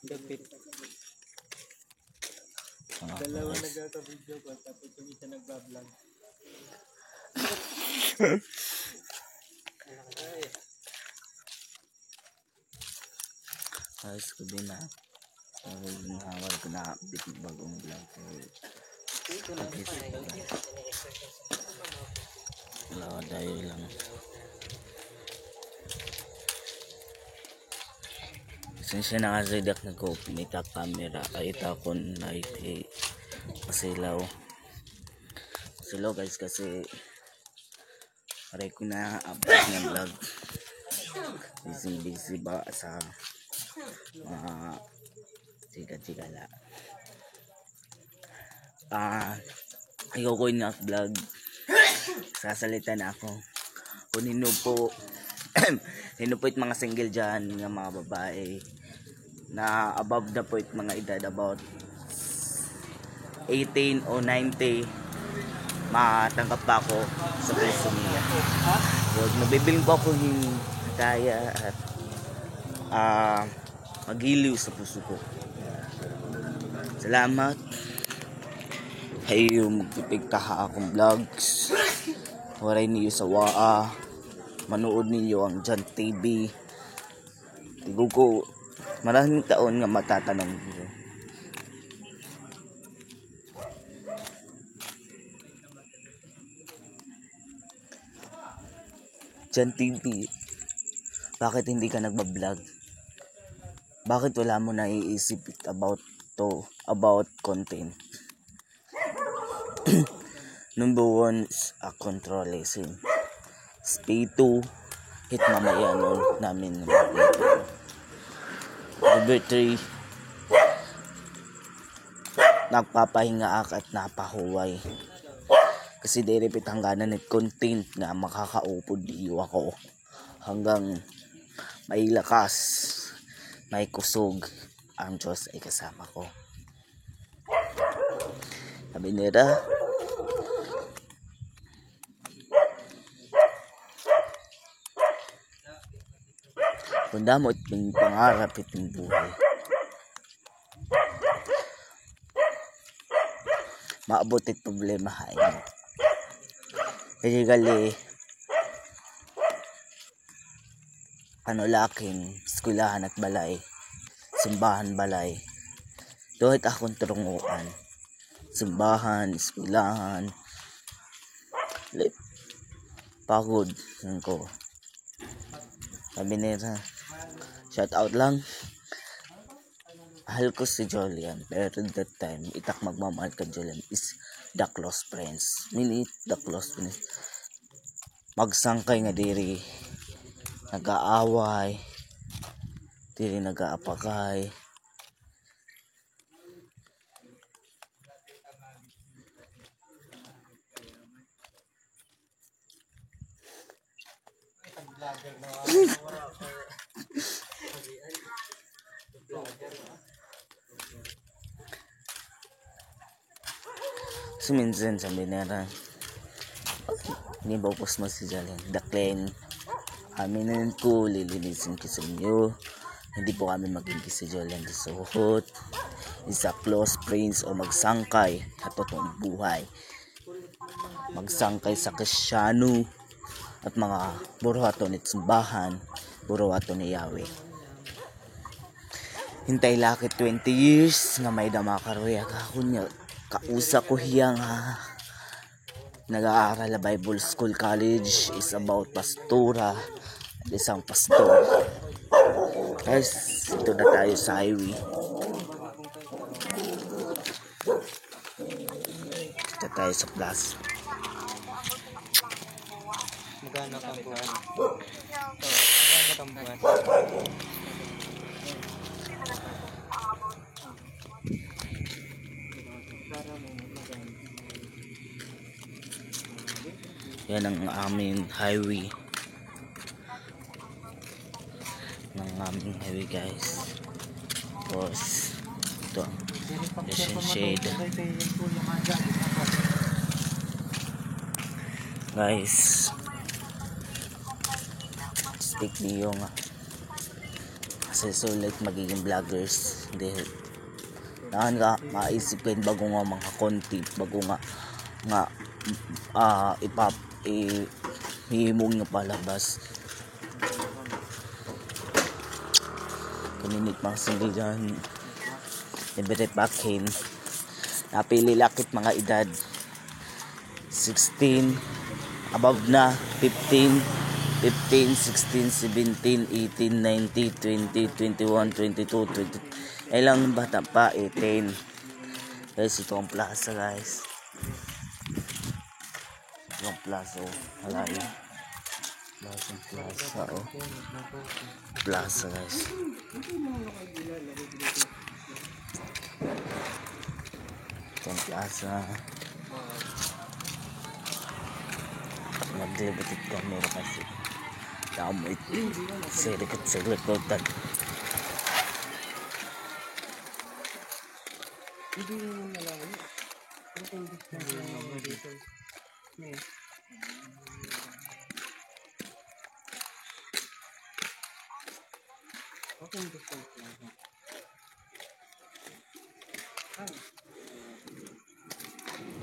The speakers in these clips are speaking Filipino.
Dapit. Dalawa nagkaka-video ko, tapos yung isa nagbablog. Guys, gabi na. Nahawal ko na update ng bagong vlog. Wala dahil lang. Since na kasi dak nag-open ita camera kahit ako night pasilaw guys kasi aray ko na update ng vlog. Busy ba sa mga chika la. Ayoko na vlog. Sasalita na ako. Kung hino po it mga single dyan ng mga babae na above the point mga edad about 18 o 90 matanggap pa ako sa puso niya. Nabibiling po ako yung kaya at magiliw sa puso ko. Salamat. Kayo magpipigtaha akong vlogs. Waray niyo sa waa. Manood ninyo ang John TV. Tigo ko maraming taon nga matatanong niyo. John TV, bakit hindi ka nagbablog? Bakit wala mo naiisip about content? Number 1 is a control lesson. Speed 2, hit mamaya nun namin. Number 3, nagpapahinga at napahuway. Kasi direpit hangganan ng content nga makakaupod iyo ako. Hanggang may lakas, may kusog, ang Diyos ay kasama ko. Sabi nila, kung damot yung pangarap itong buhay, maabot it problema hain. Kasi gali, laking eskwelahan at balay, simbahan balay. Dohit akong turunguan. Simbahan, eskwelahan, pagod ko. Sabi nila, shout out lang. Mahal ko si Julian, pero that time itak magmamahal ka Julian is the close friends. Minit the close friends. Magsangkay nga diri nag-aaway, diri nag-aapakay. Minsan sabi nila, hindi ba upos mo si Jalen? Daklen, aminin ko, lilinisin ko sa inyo. Hindi po kami maging si Jalen sa suhot. Isa close friends o magsangkay at totoong buhay. Magsangkay sa Kristyano at mga buruhaton at simbahan, buruhaton ni Yahweh. Hintay lakit 20 years nga may damakaroya ako niya. Kausa ko hiyang nag-aaral na Bible School College is about pastora at isang pastor. Guys, ito na tayo sa highway. Ito tayo sa plaza. Magkano kang buwan? Magkano kang buwan? Yan ang aming highway. Guys. Tapos ito ang shade. Guys, stick niyo nga Kasi sulit magiging vloggers. Dahil nahan ka maisip ko yung bago nga mga content, bago nga hihimong nga palabas. Kuninit mga sindigan ibere pakin napili lakit mga edad 16 above na 15, 16, 17, 18, 19, 20, 21, 22, 20 ilang bata pa 18. Guys, ito ang plaza guys. Ito ang plaza halay. Plaza plaza guys. Ito ang plaza. Nagdelivery camera kasi damo ito silikot tan Hindi naman nalaman. Ano kung distance na dito? Okay, distance na.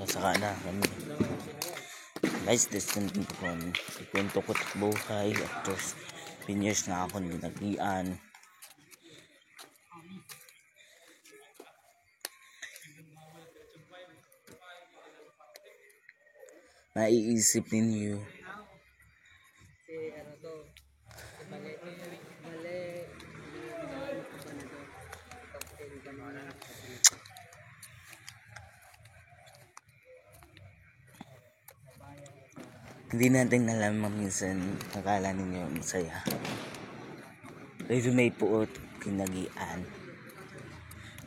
nasa kana kami guys. Distant ko kami ikwento ko buhay after 10 years na ako ginagian. Naiisip ninyo Si ano to? Si Bale. hindi natin alam minsan akala ninyo masaya. Resume po kinagian.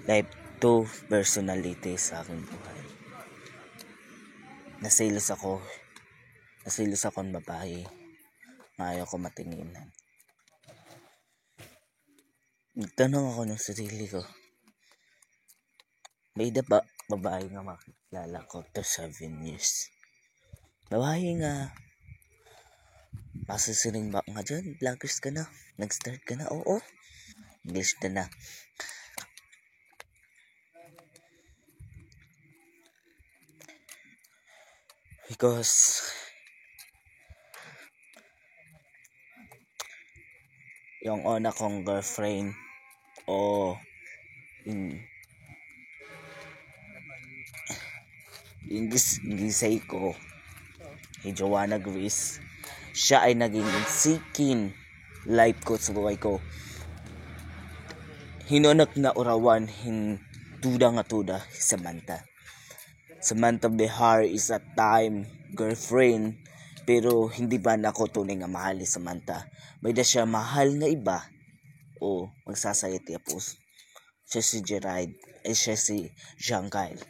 Life to personality sa aking buhay. Nasilos ako ng babae. Ayaw ko matinginan. Nagtanong ako ng sarili ko. May babae nga makilala ko to 7 years. Babae nga. Masisiring ba nga dyan? Vloggers ka na? Nag-start ka na? Oo. English na. Because yung una kong girlfriend gisay ko Joanna Grace, siya ay naging seeking life coach sa buhay ko. Hinonak na urawan tuda Samantha Behar is a time girlfriend, pero hindi ba nako tunay nga mahal ni Samantha. May da siya mahal nga iba o magsasayat yapos. Siya si Gerard, siya si Jean-Kyle.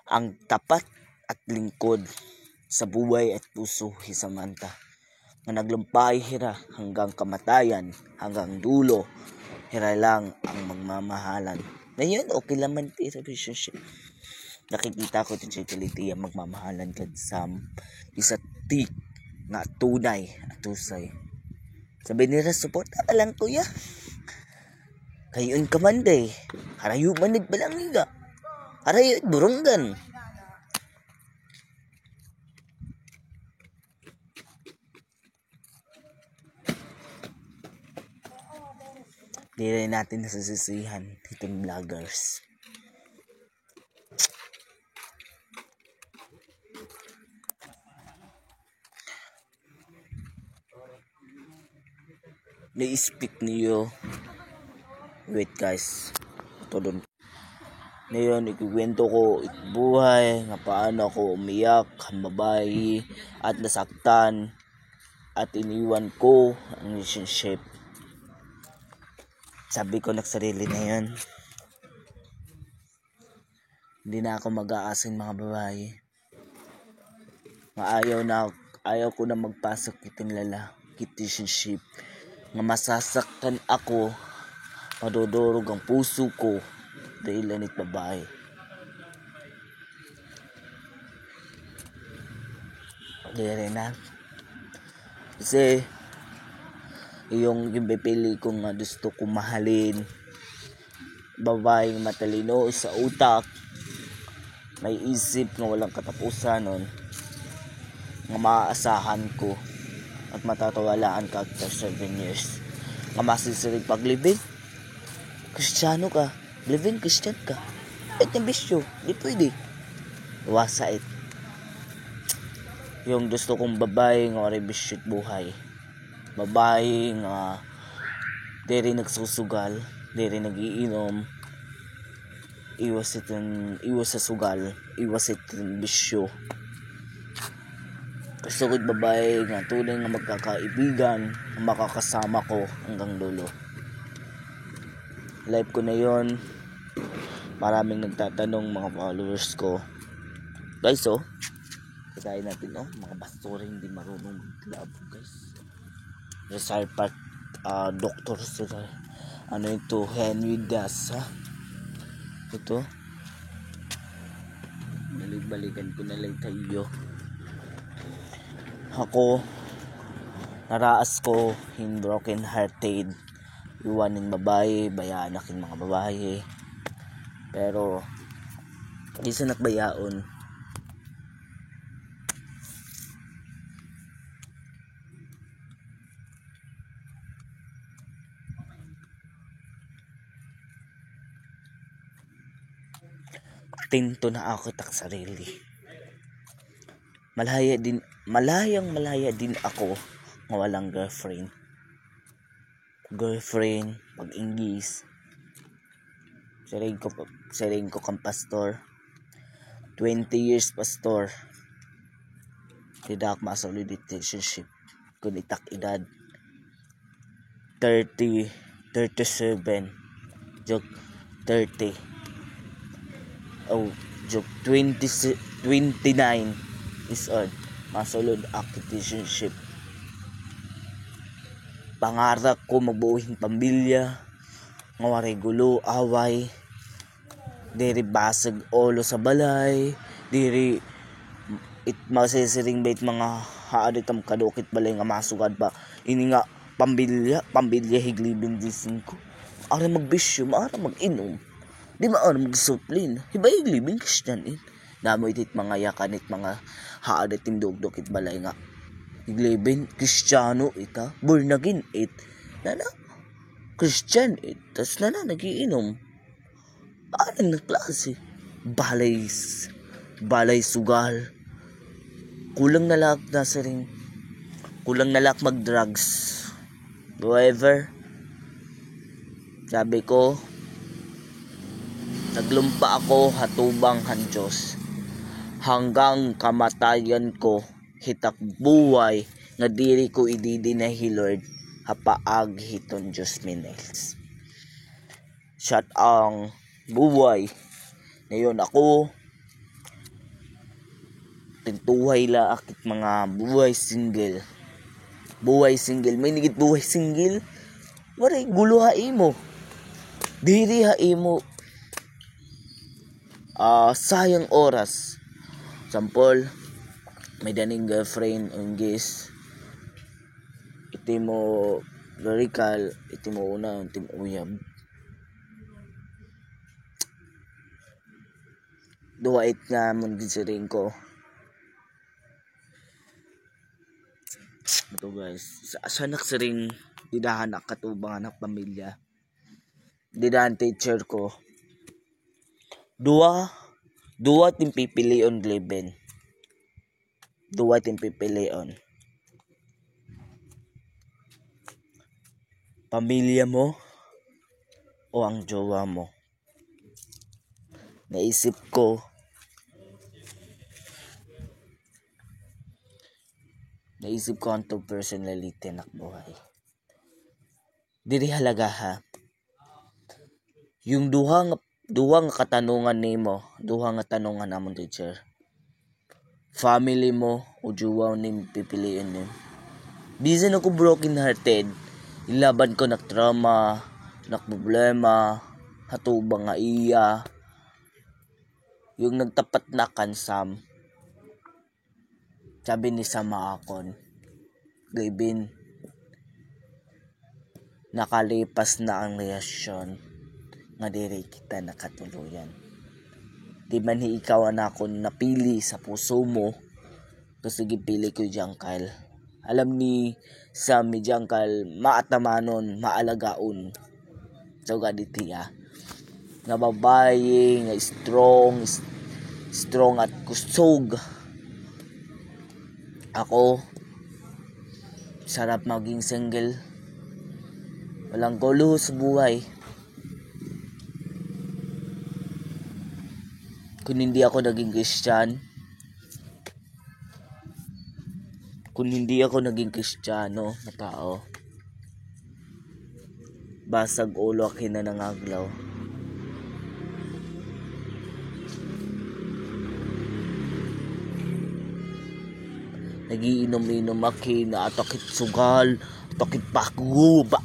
Ang tapat at lingkod sa buhay at puso ni Samantha nga naglumpay hira hanggang kamatayan, hanggang dulo hira lang ang magmamahalan. Ngayon okay lang man ti relationship. Nakikita ko din siya utility ang magmamahalan kad sa isa't tik na tunay at tusay. Sabi nila support ka lang kuya. Kayon ka man day. Harayo manid balang niga. Harayo burunggan. Di rin natin nasasisihan itong vloggers. Na-speak niyo. Wait guys. Ito doon. Ngayon, ikikwento ko buhay nga paano ako umiyak, mabay, at nasaktan, at iniwan ko ang relationship. Sabi ko nagsarili na yun. Hindi na ako mag-aasin mga babae. Ayaw ko na magpasok itong relationship. Nga masasaktan ako, madudurog ang puso ko dahil lanit babae. Dahil na. Kasi yung pipili ko nga gusto ko mahalin, babaeng matalino sa utak, may isip nga walang katapusan nun, nga maaasahan ko at matatawalaan ka after 7 years, nga masisirig paglibing. Kristiyano ka, living Christian ka, at yung bisyo, di pwede. Wasa it. Yung gusto kong babae nga bisyo buhay, babae nga di rin nagsusugal, di rin nagiinom, iwas sa sugal, iwas itong bisyo. Gusto ko'y babae nga tunay nga magkakaibigan, makakasama ko hanggang dulo. Live ko na yon. Maraming nagtatanong mga followers ko. Guys, kagaya natin, mga basura hindi marunong maglabo, guys. Rizal Park, Dr. sila. Ano ito? Henry Das, ha? Ito. Balik-balikan ko na lang tayo. Ako, naraas ko, in broken hearted. Iwanin babae, bayaan aking mga babae. Pero, di sa nakbayaon. Tinto na ako tak sarili. Malayang malaya din ako nga walang girlfriend. Pag-inggis. Saring ko kang pastor. 20 years pastor. Tidak masolid relationship. Kung itak edad 30, 37. Joke 30. Joke 29 is old. Masolid relationship. Pangarap ko magbuuhing pamilya, nga waray gulo, away, diri basag olo sa balay, diri masisiring bait mga haaditam kadukit balay nga masugad pa. Ini nga pamilya higlibin disin ko. Ara magbisyo, ara mag-inom. Di maara magsuplin. Hibay higlibin Christianin. Namoy itit mga yakanit mga haaditim dugdukit balay nga. Higlibin Kristiyano ita, born again it. Nana Christian it. Tas nana nagiinom. Anong naklase? Balay sugal. Kulang nalak mag-drugs. However, sabi ko, naglumpa ako hatubang han Diyos. Hanggang kamatayan ko, hitak buhay, nga diri ko ididinahi Lord, hapaag hiton Diyos minels. Shut ang buhay. Ngayon ako, tintuhay la akit mga buhay single. May nigit buhay single. Waray gulo haimo. Diri haimo. Sayang oras. Sampol, may daning girlfriend unggis. Iti mo lorikal, iti mo una, iti mo uyab. Duwait nga mong gisiring ko. Ito guys, sa naksiring didahan na katubangan ng pamilya. Didahan teacher ko. Dua ting pipilion gleben. Dua ting pipilion. Pamilya mo o ang jowa mo. Naisip ko ang to personality na buhay. Diri halaga ha. Yung duha nga katanungan nimo, duha nga tanungan namon teacher. Family mo o jowa nim pipiliin nimo. Bisan ako broken hearted, ilaban ko trauma, problema, hatubang nga iya. Yung nagtapat na kansam. Sabi ni Sama akon, Gavin, nakalipas na ang relasyon nga diri kita nakatuluyan. Di man ikaw ang ako napili sa puso mo, kasi gipili ko Jangkal. Alam ni Sammy Jangkal, maatamanon, maalagaon. So gaditiya. Nga babae, nga strong at kusog. Ako, sarap maging single. Walang gulo sa buhay. Kung hindi ako naging Kristiyano na tao, basag ulo akin na nangaglaw. Nagiinom-inom akin na atakit sugal, atakit paku ba?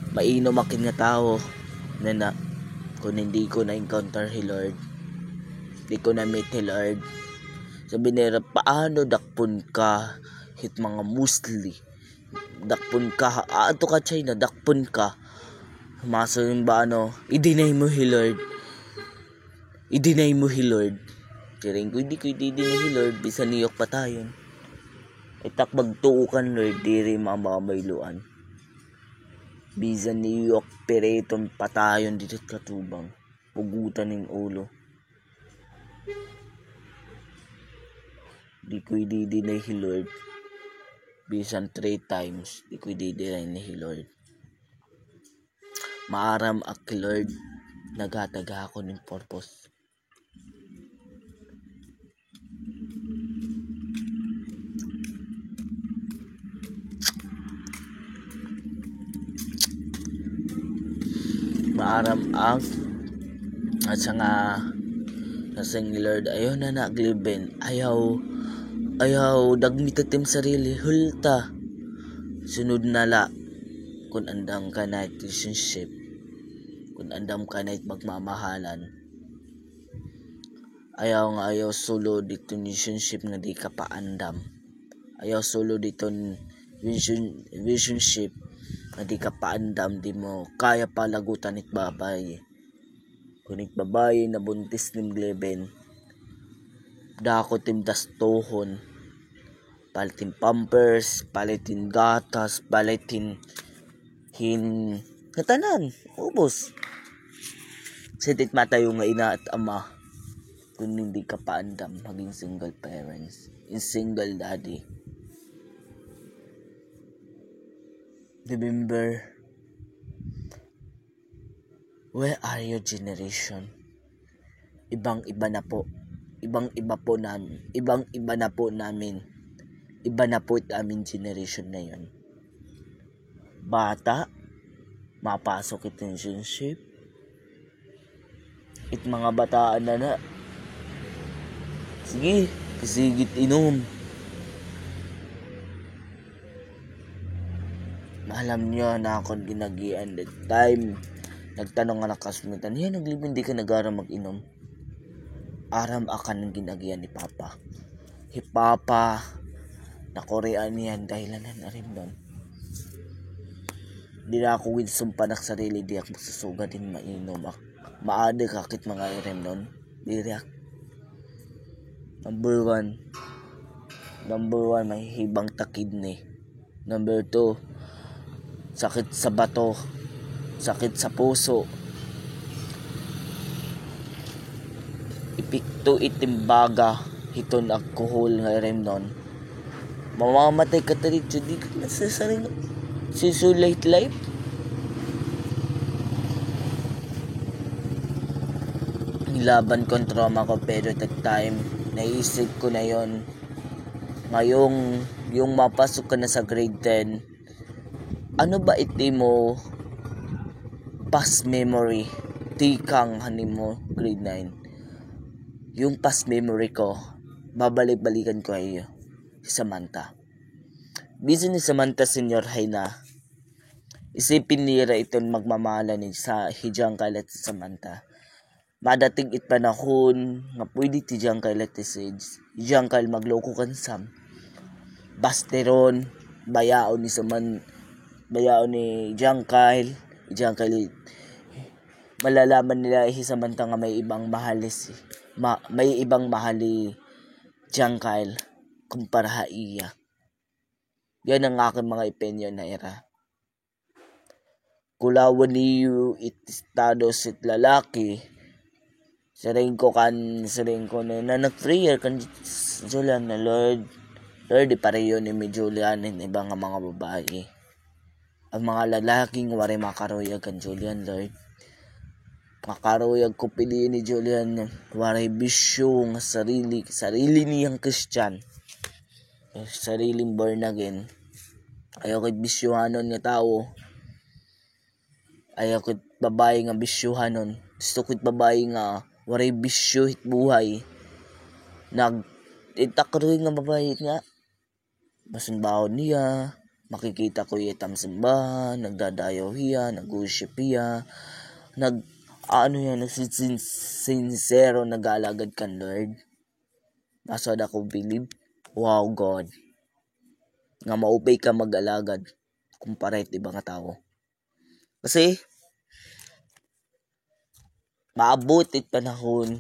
Mainom akin nga tao na kung hindi ko na-encounter si Lord, hindi ko na-meet si Lord, sabi nila, paano dakpon ka hit mga musli, dakpon ka, ato ka China, dakpon ka, maso yung ba i-deny mo si Lord, kiring ko hindi ko i-deny si Lord, bisa niyok pa tayo, itak magtuukan Lord, diri mamamayluan. Bisan niyok pereton patayon dito katubang. Pugutan ng ulo. Di ko i-deny si Lord. Bisan 3 times. Di ko i-deny si Lord. Maaram ak Lord. Nagataga ako ng purpose. Maaram ang at nga nasang Lord ayaw na nagliben, ayaw dagmitatim sarili hulta sunod nala kung andam ka na relationship, kung andam ka na magmamahalan, ayaw solo dito relationship nga di ka paandam, ayaw solo dito relationship di ka paandam, di mo kaya palagutan it babay. Kunit babay na buntis nim gleben, dako tim dastohon, palitin pampers, palitin gatas, palitin katanan, ubos. Sitit matayo nga ina at ama, kung hindi ka paandam, maging single parents, single daddy. Remember, where are your generation? Ibang-iba na po namin. Iba na po aming generation na yun. Bata, mapasok it relationship. It mga bataan na. Sige, kasigit inom. Alam nyo na akong ginagian that time. Nagtanong nga na kasmitan, naglibin di ka nag-aram mag-inom. Aram akan ng ginagian ni Papa. Si Papa, na Korean yan, dahilanan na rin doon. Di na ako with sumpanak sarili, di ako magsusuga din mainom. Maada kakit mga irim doon. Di react. Number one, may hibang takidney. Number 2, sakit sa bato, sakit sa puso, ipikto itimbaga, hiton alcohol nga rin nun. Mamamatay ka talit, di ka nasasaring susulate life. Nilaban ko ang trauma ko, pero that time, naisip ko na yon. Ngayong, yung mapasok ka na sa grade 10, ano ba iti mo past memory tikang hanin mo grade 9? Yung past memory ko, babalik-balikan ko ay si Samantha. Busy ni Samantha senior high na, isipin nira itong magmamahalan ni sa hijang kalat si Samantha. Madating it panahon nga pwede ti hijang kalat si hijang magloko kan Sam. Basteron bayaon ni Saman bayaon ni John Kyle. Malalaman nila samantang may ibang mahali may ibang mahali John Kyle kumpara iya. Yan ang aking mga opinion na era. Kulawan niyo itestado sit lalaki. Sering ko na nag-prayer kan Julian na Lord ipareyo ni Julian ng ibang mga babae. Ang mga lalaking wari makaroyag kan Julian Lord. Makaroyag ko piliin ni Julian wari bisyo nga sarili niyang Christian. Sariling born again. Ayaw ko't bisyuhanon nga tao. Ayaw ko't babae nga bisyuhanon. Gusto ko't babae nga waray bisyo hit buhay. Itakroy nga babae nga. Basunbahon niya. Makikita ko itam simbahan. Nagdadayaw hiya. Nag-worship hiya. Sincero nag-alagad kan Lord. Masod ako believe. Wow God. Nga maupay ka mag-alagad kumpara iti ibang tao. Kasi maabot it panahon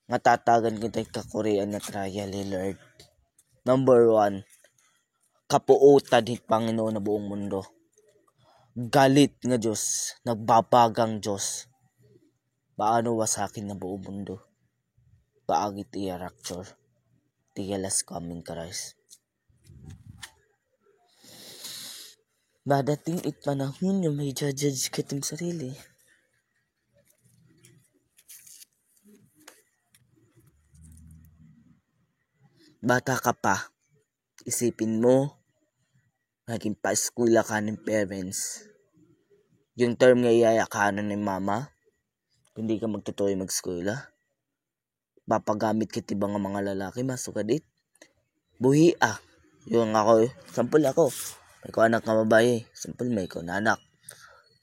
nga tatagan kita ka-Korean na trial Lord. Number 1, kapuotan hit Panginoon na buong mundo. Galit nga Diyos, nagbabagang Diyos. Paano wasakin na buong mundo? Paagit iya rapture. Tiya last coming Christ. Dadating it panahon yung may judge kitong sarili. Bata ka pa, isipin mo, naging pa-eskwela ka ng parents. Yung term nga iyayakanan ng mama, hindi ka magtutuloy mag-eskwela. Papagamit kit ibang mga lalaki, masukadit. Buhi yung ako, sample ako. May ko anak nga babae. Simple may ko na anak.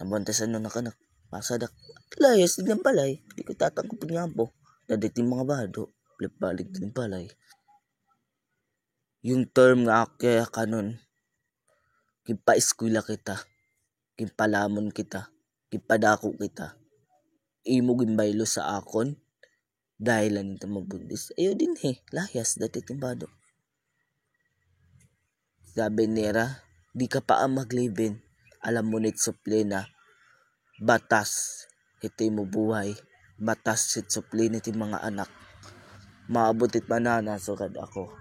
Nabuntasan nun anak. Masadak. Layas din ng palay. Di ko tatangkupin nga po. Dadating mga bado. Balik din palay. Yung term nga kaya kanon. Kipa-eskwela kita. Kipalamon kita. Kipadako kita. Imo gimbaylo sa akon. Dahilan ito mabundis. Ayaw din layas dati timbado. Sabi nira, di ka pa maglibin. Alam mo nit suplina. Batas. Iti mo buhay. Batas sit suplina iti mga anak. Maabutit manana sukad ako.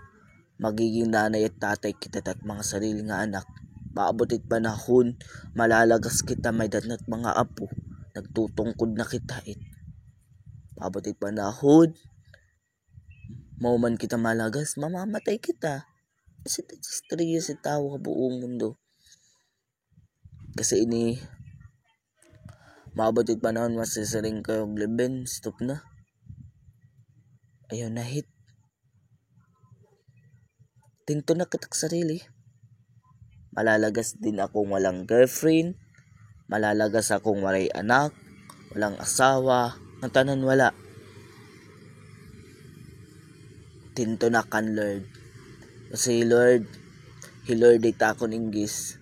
Magiging nanay at tatay kita at mga sarili nga anak. Maabutit panahon. Malalagas kita may datnat mga apo. Nagtutungkod na kita Maabutit panahon. Mauman kita malagas. Mamamatay kita. Kasi history si tao ka buong mundo. Kasi maabutit panahon masisaring kayo gleben. Stop na. Ayaw na hit. Tinto na kitak sarili. Malalagas din akong walang girlfriend. Malalagas akong waray anak. Walang asawa. Ang tanan wala. Tinto na kan Lord. Kasi Lord, He-Lord it akon inggis.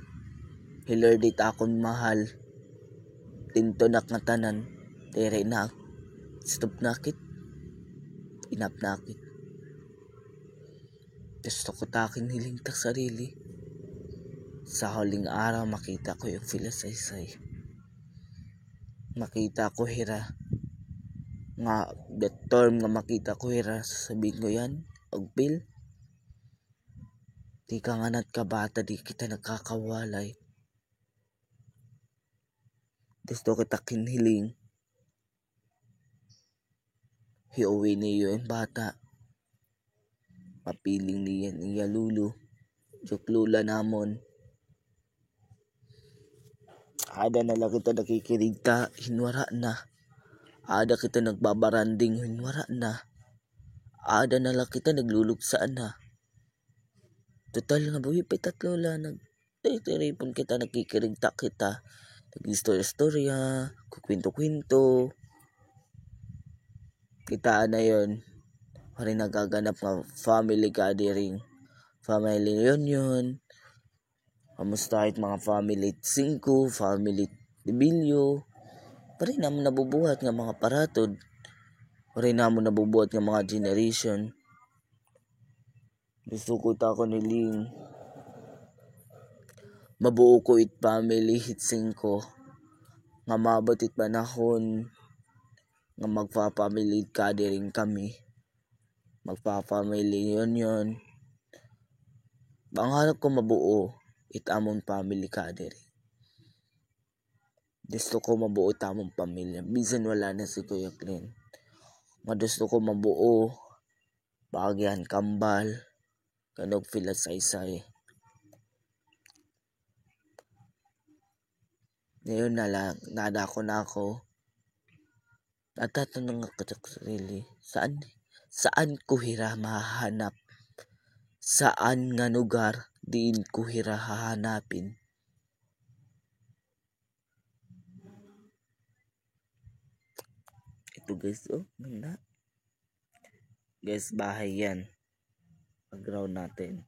He-Lord it akon mahal. Tinto na nga tanan. Tere na. Stop nakit. Inap nakit. Gusto ko taking hilingtak sarili. Sa huling araw makita ko yung filasaysay. Makita ko hira. Nga the term nga makita ko hira. Sasabihin ko yan. Agpil. Di ka nga ka bata, di kita nagkakawalay. Gusto kita kinhiling. Hiuwi niyo yung bata. Papiling niyan iya lulo. Juklula namon. Ada na lang kita nakikinig hinwara na. Ada kita nagbabaranding, hinwara na. Ada na lang kita naglulugsaan na. Total nga buhi pa tatlo lang. Nagtitiripon kita, nakikiringta kita. Nag-istorya-istorya, kukwento-kwento. Kitaan na yun. Hari nagaganap ng family gathering. Family reunion. Kamusta kahit mga family 5, family Tibilyo. Pare naman nabubuhat nga mga paratod. Pare naman nabubuhat nga mga generation. Gusto ko ta ko niling mabuo ko it family hit 5 nga mabot it panahon nga magpa-family gathering kami. Magpa-family yun. Pangarap ko mabuo it amon family gathering. Gusto ko mabuo it amon pamilya. Bisan wala na si Kuya Clint. Gusto ko mabuo Bagyan, Kambal, Kanog, Saysay. Ngayon na lang, nadako na ako. Natatanong ako sa sarili, saan ko hira mahanap? Saan nga lugar diin ko hira hahanapin? Ito guys, ganda. Guys, bahay yan. Pag-ground natin.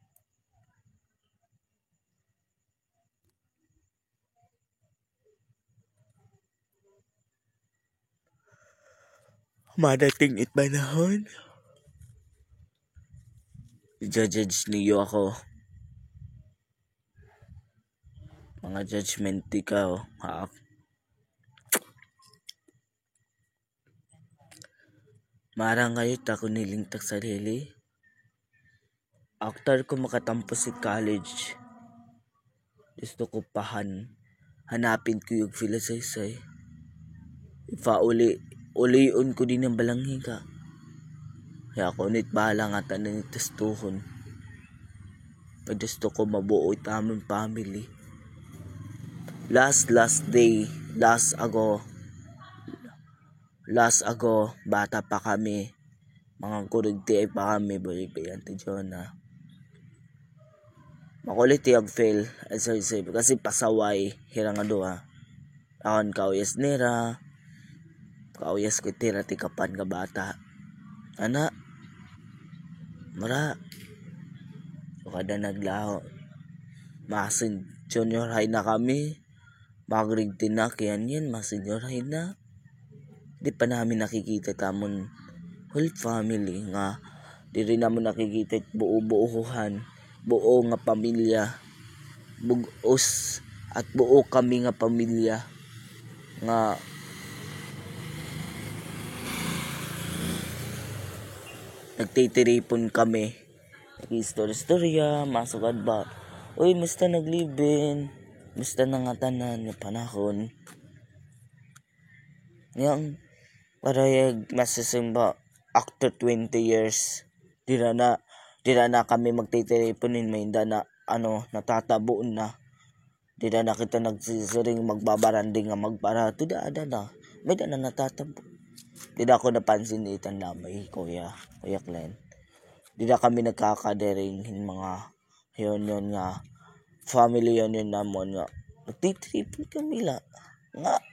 Madating it panahon. I-judge niyo ako. Mga judgment ikaw. Marang ngayon ako nilingtak sarili. After ko makatampos sa college, gusto ko hanapin ko yung Saysay. Ulion ko din ang balanghiga. Kaya ako nit bahala nga tanan ni testuhon. Gusto ko mabuo itamang family. Last ago, bata pa kami. Mga kurigti ay pa kami, balibayan ti Jonah. Makulit yung fail, kasi pasaway, hirang doha. Akon kauyas nira, kauyas ko tira ti kapan ka bata. Ana, mara, so kada naglaho. Masin junior high na kami, magrigti na, kaya yan, senior high na. Di pa namin nakikita tamon whole family nga. Di rin namin nakikita buo-buuhan. Buo nga pamilya. Bugos at buo kami nga pamilya. Nga nagtitiripon kami. Nag-istorya, masugad ba? Uy, musta naglibin? Musta nangatanan nga panahon? Yang parayag masasimba after 20 years dira na kami magtitiriponin, may na natatabuon na. Dira na kita nagsisiring magbabaranding nga magparato da na may na natatabo. Dida ako napansin itan lamay kuya Glenn. Dida kami nagkakadering mga yun nga family yun namon nga nagtitripon kami la nga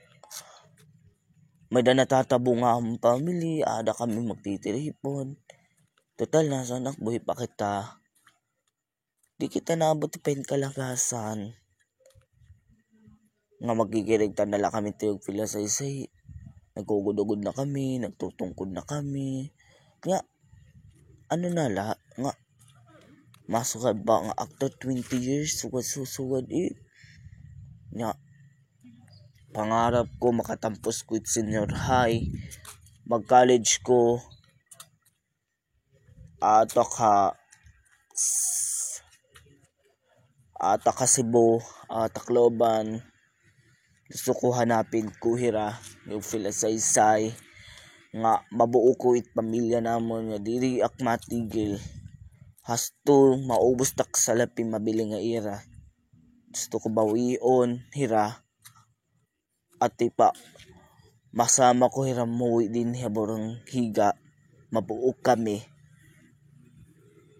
may da natatabo nga ang family, ada kami magtitiripon. Total, nasa anak buhay pa kita. Di kita naabot pa yung kalagasan. Nga magkikirig nala kami tiyog Saysay. Nagugudugod na kami, nagtutungkod na kami. Nga, nala, nga, masukad ba nga after 20 years, sugad Nga, pangarap ko makatampos ko senior high, mag-college ko, ato ka Cebu, Tacloban. Gusto ko hanapin ko hira yung Saysay nga mabuo ko it pamilya namon nga diri ak matigil hasto maubos tak sa lapi mabili nga ira. Gusto ko bawion hira at ipa masama ko hira muwi din haborang higa mabuo kami.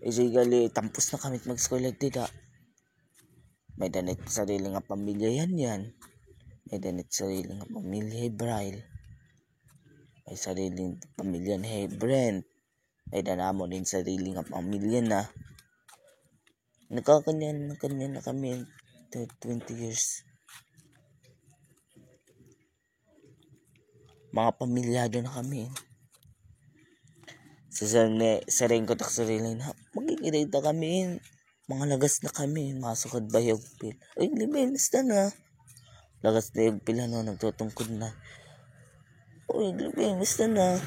Gali tampos na kami mag-eskwela dida. May danit sarili nga pamilya yan. May danit sarili nga pamilya Hebrail. May sariling pamilya ni Brent. May danamo din sarili nga pamilya na. Nagkakanyan na kami. 20 years. Mga pamilyado na kami. Sa rin ko tak sarili na, magkikirita kami. Mga lagas na kami, masukad ba yung pil? Uy, libin, basta na. Lagas na yung pila no, nagtutungkod na. Uy, libin, basta na.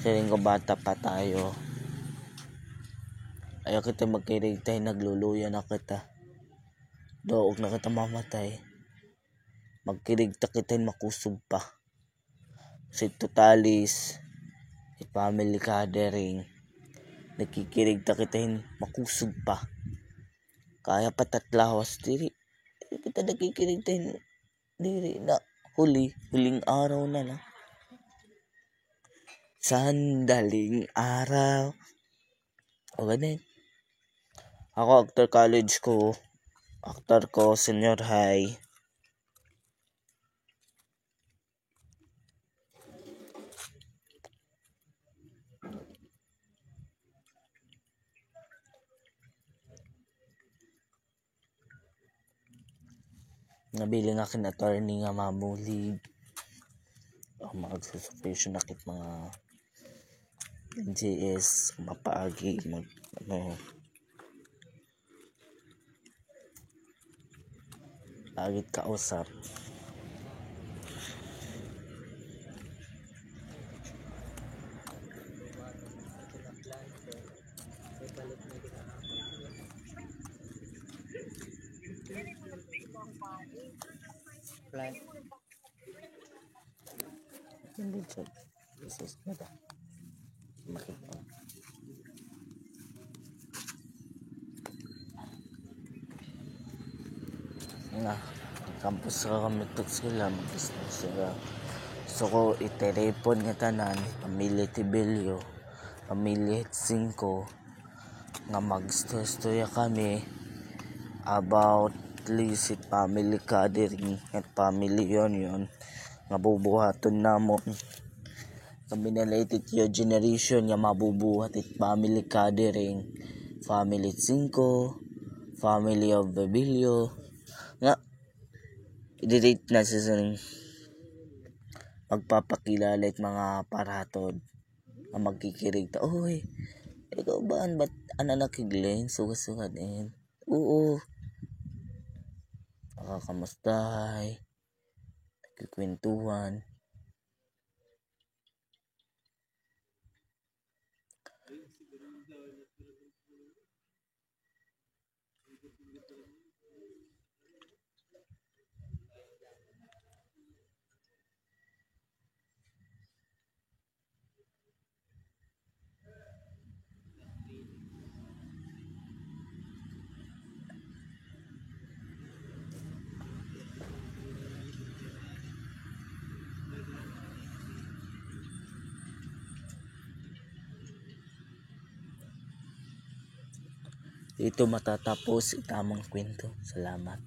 Sa rin ko bata pa tayo. Ayaw kita magkirita, nagluluya na kita. Doog na kita mamatay. Magkirigta kita makusog pa. Si Totalis, si Family Gathering, nagkikirigta kita makusog pa. Kaya patatlawas diri. Kita nagkikirigta diri na huling araw na lang. Sandaling araw. O ganun. Ako actor college ko. Actor ko senior high. Nabili nga kin attorney nga mamulig. Mag-suspension nakit mga NGS mapaagi agit kausap. Plan. Hindi siya. Isis na ba? Makita. Nga. Campus ka kami ito sila. Mag-business sila. So ko iterepon nga tanan. Pamilya Tibelio. Pamilya Hetzinko. Nga mag-stoya kami. About Lisit Family Gathering at Family Union. Nga bubuhaton namon. Kami na latest your generation nga mabubuhat it Family Gathering. Family 5, Family of Babilio. Nga, i-date na sa magpapakilala at mga paratod na magkikirig ta. Oy, ikaw ba ba't nakiglen? Sugat-sugat din. Oo. Nakakamustahay. Nagkikwentuhan. Dito matatapos itamang kwento. Salamat.